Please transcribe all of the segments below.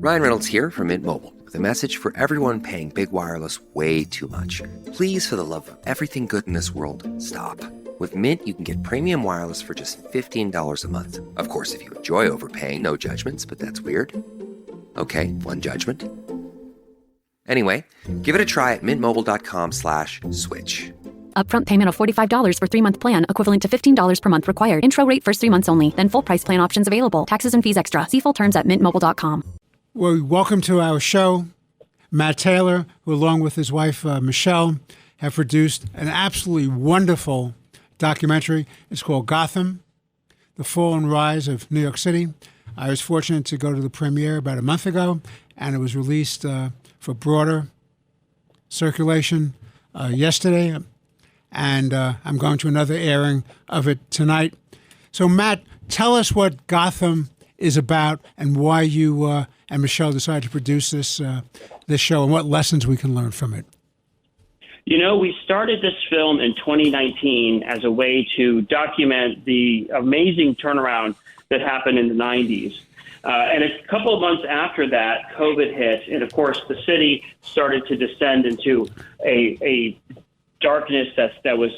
Ryan Reynolds here from Mint Mobile with a message for everyone paying big wireless way too much. Please, for the love of everything good in this world, stop. With Mint, you can get premium wireless for just $15 a month. Of course, if you enjoy overpaying, no judgments, but that's weird. Okay, one judgment. Anyway, give it a try at mintmobile.com/switch. Upfront payment of $45 for 3-month plan, equivalent to $15 per month required. Intro rate first 3 months only, then full price plan options available. Taxes and fees extra. See full terms at mintmobile.com. Well, welcome to our show. Matt Taylor, who along with his wife, Michelle, have produced an absolutely wonderful documentary. It's called Gotham, The Fall and Rise of New York City. I was fortunate to go to the premiere about a month ago, and it was released for broader circulation yesterday. And I'm going to another airing of it tonight. So, Matt, tell us what Gotham is about and why you and Michelle decided to produce this show and what lessons we can learn from it. You know, we started this film in 2019 as a way to document the amazing turnaround that happened in the 90s. And a couple of months after that, COVID hit, and of course, the city started to descend into a darkness that was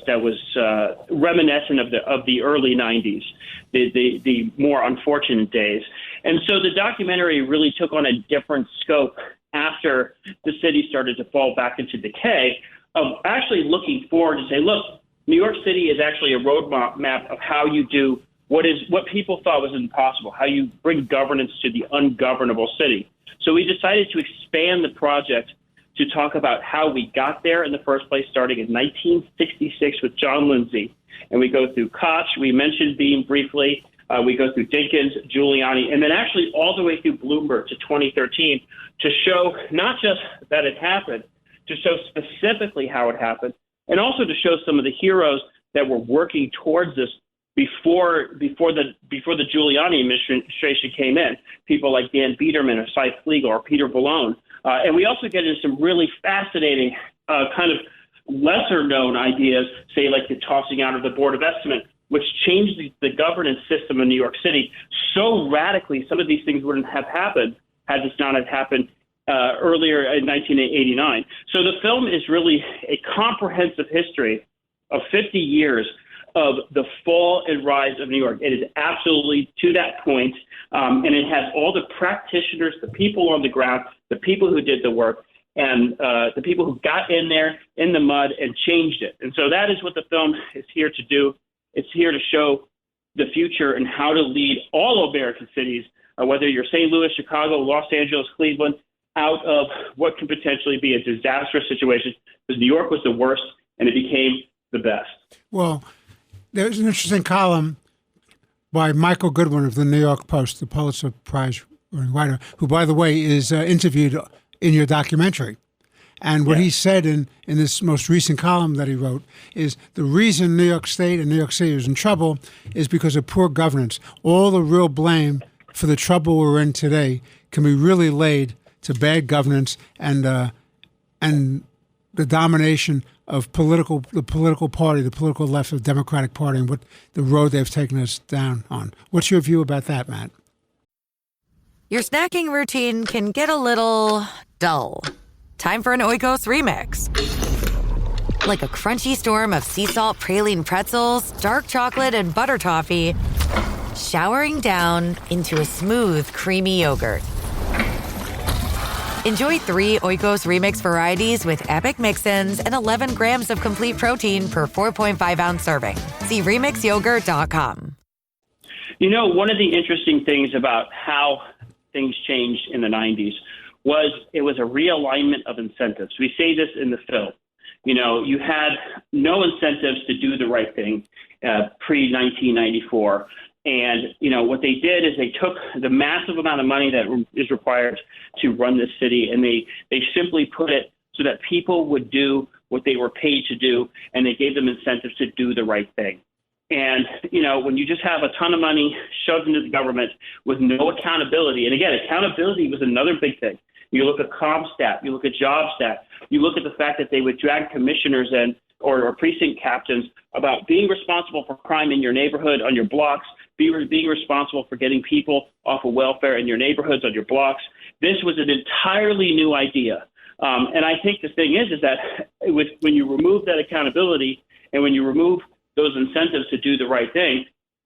reminiscent of the early 90s, the more unfortunate days. And so the documentary really took on a different scope after the city started to fall back into decay, of actually looking forward to say, look, New York City is actually a roadmap of how you do what people thought was impossible, how you bring governance to the ungovernable city. So we decided to expand the project to talk about how we got there in the first place, starting in 1966 with John Lindsay. And we go through Koch, we mentioned Beam briefly, we go through Dinkins, Giuliani, and then actually all the way through Bloomberg to 2013 to show not just that it happened, to show specifically how it happened, and also to show some of the heroes that were working towards this before the Giuliani administration came in, people like Dan Biederman or Cy Flegel or Peter Ballone. And we also get into some really fascinating kind of lesser-known ideas, say like the tossing out of the Board of Estimate, which changed the governance system in New York City so radically. Some of these things wouldn't have happened had this not have happened earlier in 1989. So the film is really a comprehensive history of 50 years of the fall and rise of New York. It is absolutely to that point, and it has all the practitioners, the people on the ground, the people who did the work, and the people who got in there in the mud and changed it. And so that is what the film is here to do. It's here to show the future and how to lead all American cities, whether you're St. Louis, Chicago, Los Angeles, Cleveland, out of what could potentially be a disastrous situation, because New York was the worst and it became the best. Well, there's an interesting column by Michael Goodwin of the New York Post, the Pulitzer Prize writer, who, by the way, is interviewed in your documentary. And what he said in this most recent column that he wrote is the reason New York State and New York City is in trouble is because of poor governance. All the real blame for the trouble we're in today can be really laid to bad governance and the domination of the political party, the political left of the Democratic Party, and what the road they've taken us down on. What's your view about that, Matt? Your snacking routine can get a little dull. Time for an Oikos remix. Like a crunchy storm of sea salt praline pretzels, dark chocolate, and butter toffee, showering down into a smooth, creamy yogurt. Enjoy 3 Oikos Remix varieties with epic mix-ins and 11 grams of complete protein per 4.5-ounce serving. See RemixYogurt.com. You know, one of the interesting things about how things changed in the 90s was it was a realignment of incentives. We say this in the film. You know, you had no incentives to do the right thing pre-1994. And, you know, what they did is they took the massive amount of money that is required to run this city, and they simply put it so that people would do what they were paid to do, and they gave them incentives to do the right thing. And, you know, when you just have a ton of money shoved into the government with no accountability, and again, accountability was another big thing. You look at CompStat, you look at JobStat, you look at the fact that they would drag commissioners in or precinct captains about being responsible for crime in your neighborhood, on your blocks, being responsible for getting people off of welfare in your neighborhoods, on your blocks. This was an entirely new idea. And I think the thing is that when you remove that accountability and when you remove those incentives to do the right thing,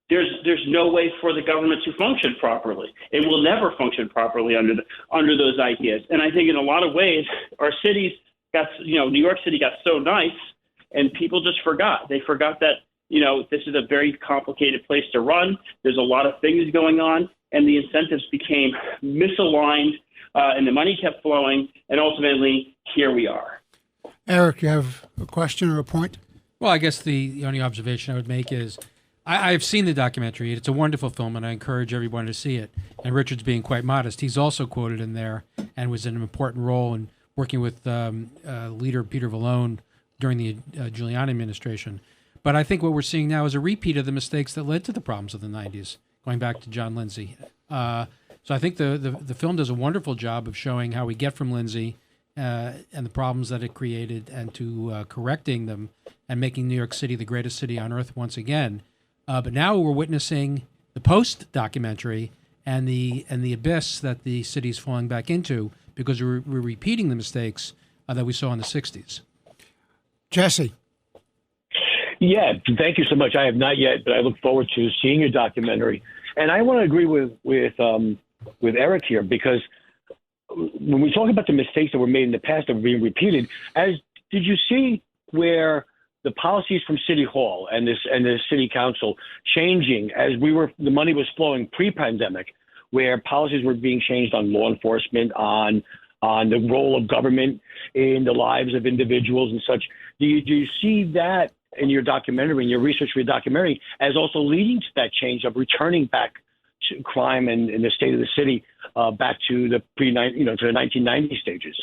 there's no way for the government to function properly. It will never function properly under those ideas. And I think in a lot of ways, our cities New York City got so nice, and people just forgot. They forgot that, this is a very complicated place to run. There's a lot of things going on, and the incentives became misaligned, and the money kept flowing, and ultimately, here we are. Eric, you have a question or a point? Well, I guess the only observation I would make is I've seen the documentary. It's a wonderful film, and I encourage everyone to see it. And Richard's being quite modest. He's also quoted in there and was in an important role in working with leader Peter Vallone during the Giuliani administration. But I think what we're seeing now is a repeat of the mistakes that led to the problems of the 90s, going back to John Lindsay. So I think the film does a wonderful job of showing how we get from Lindsay and the problems that it created and to correcting them and making New York City the greatest city on earth once again. But now we're witnessing the post-documentary and the abyss that the city's falling back into because we're repeating the mistakes that we saw in the 60s. Jesse. Yeah, thank you so much. I have not yet, but I look forward to seeing your documentary. And I want to agree with Eric here, because when we talk about the mistakes that were made in the past that were being repeated, did you see where the policies from City Hall and the City Council changing as the money was flowing pre-pandemic, where policies were being changed on law enforcement, on the role of government in the lives of individuals and such? Do you see that in your documentary, in your research for your documentary, as also leading to that change of returning back to crime and in the state of the city back to the to the 1990 stages?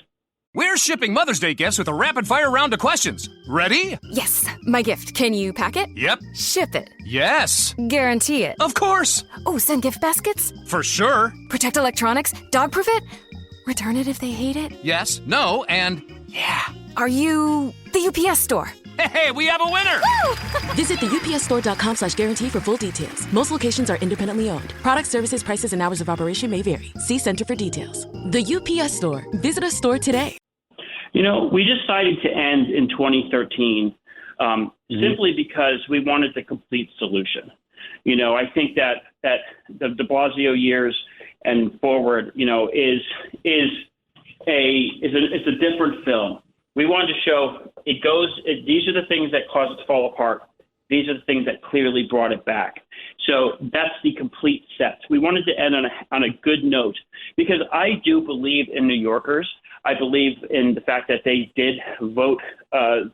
We're shipping Mother's Day gifts with a rapid-fire round of questions. Ready? Yes, my gift. Can you pack it? Yep. Ship it? Yes. Guarantee it? Of course. Oh, send gift baskets? For sure. Protect electronics? Dog-proof it? Return it if they hate it? Yes, no, and yeah. Are you the UPS store? Hey, we have a winner! Woo! Visit the upsstore.com/guarantee for full details. Most locations are independently owned. Product services, prices, and hours of operation may vary. See Center for details. The UPS Store. Visit a store today. We decided to end in 2013 simply because we wanted the complete solution. I think that the de Blasio years and forward, is a different film. We wanted to show these are the things that caused it to fall apart. These are the things that clearly brought it back. So that's the complete set. We wanted to end on a good note, because I do believe in New Yorkers. I believe in the fact that they did vote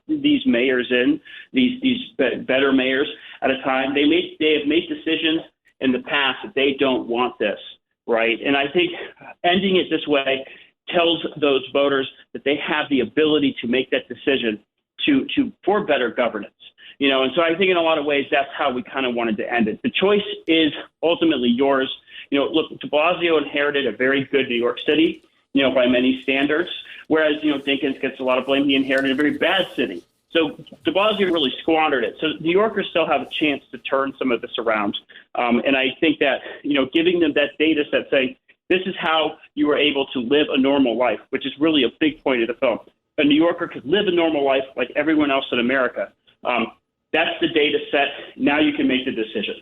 these mayors in, these better mayors at a time. They have made decisions in the past that they don't want this, right? And I think ending it this way tells those voters that they have the ability to make that decision for better governance. And so I think in a lot of ways that's how we kind of wanted to end it. The choice is ultimately yours. Look, de Blasio inherited a very good New York City, by many standards, whereas, Dinkins gets a lot of blame. He inherited a very bad city. So de Blasio really squandered it. So New Yorkers still have a chance to turn some of this around. And I think that, giving them that data set saying, this is how you were able to live a normal life, which is really a big point of the film. A New Yorker could live a normal life like everyone else in America. That's the data set. Now you can make the decision.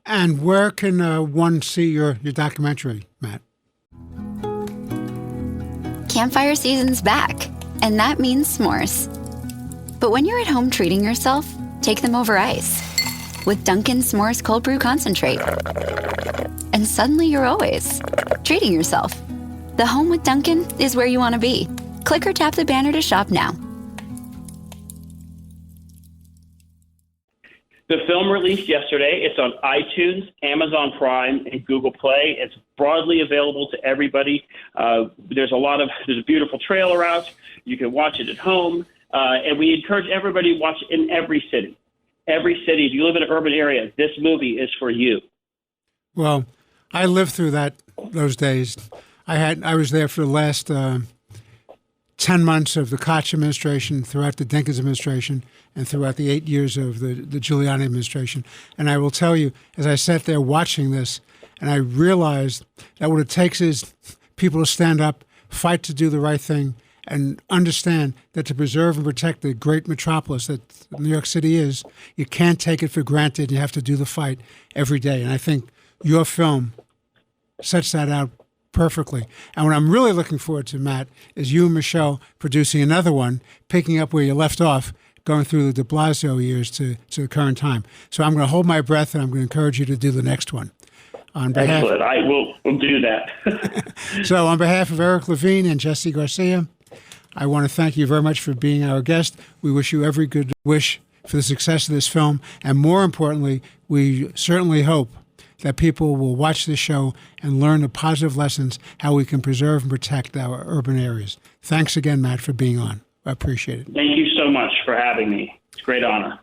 And where can one see your documentary, Matt? Campfire season's back, and that means s'mores. But when you're at home treating yourself, take them over ice with Dunkin's S'mores Cold Brew Concentrate. And suddenly you're always treating yourself. The home with Dunkin' is where you want to be. Click or tap the banner to shop now. The film released yesterday. It's on iTunes, Amazon Prime, and Google Play. It's broadly available to everybody. There's a beautiful trailer out. You can watch it at home. And we encourage everybody to watch it in every city. Every city. If you live in an urban area, this movie is for you. Well, I lived through those days. I was there for the last 10 months of the Koch administration, throughout the Dinkins administration, and throughout the 8 years of the Giuliani administration. And I will tell you, as I sat there watching this, and I realized that what it takes is people to stand up, fight to do the right thing, and understand that to preserve and protect the great metropolis that New York City is, you can't take it for granted. You have to do the fight every day. And I think your film sets that out perfectly. And what I'm really looking forward to, Matt, is you and Michelle producing another one, picking up where you left off, going through the de Blasio years to the current time. So I'm going to hold my breath, and I'm going to encourage you to do the next one. Excellent. I will do that. So on behalf of Eric Levine and Jesse Garcia, I want to thank you very much for being our guest. We wish you every good wish for the success of this film. And more importantly, we certainly hope that people will watch this show and learn the positive lessons, how we can preserve and protect our urban areas. Thanks again, Matt, for being on. I appreciate it. Thank you so much for having me. It's a great honor.